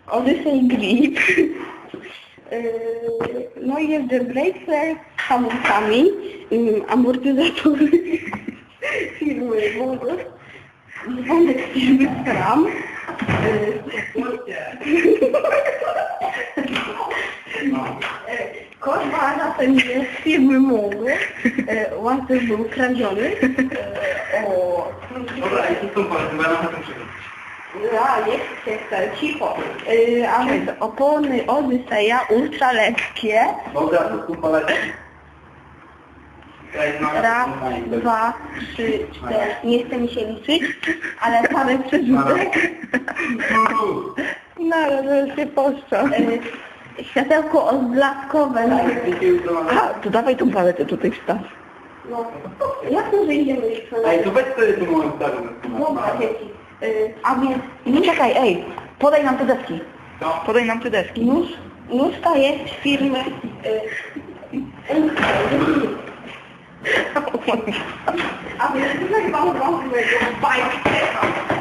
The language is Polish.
Odyssey Grip. No i jest breaker z hamulcami, amortyzatory firmy Wągos, dzwonek firmy Skram, kosz ten jest z firmy Mongo, łańcuch był kradziony. Dobra, i tu są palety, bo ja na tym przegrać. Jest cicho. A więc opony Odyseja ultra lekkie. Dobra, to są palety. Raz, dwa, trzy, cztery. Nie chce mi się liczyć, ale parę przerzutek. No, ale się poszło. Światełko odblaskowe. A, to dawaj tą paletę tutaj wstaw. No, jasno, że idziemy jeszcze. Ej, to weź sobie tu moją starą. Dobra, dzieci. A więc Nie czekaj, ej, podaj nam te deski. No. Podaj nam te deski. nóżka jest firmy a więc tutaj wam bajkę.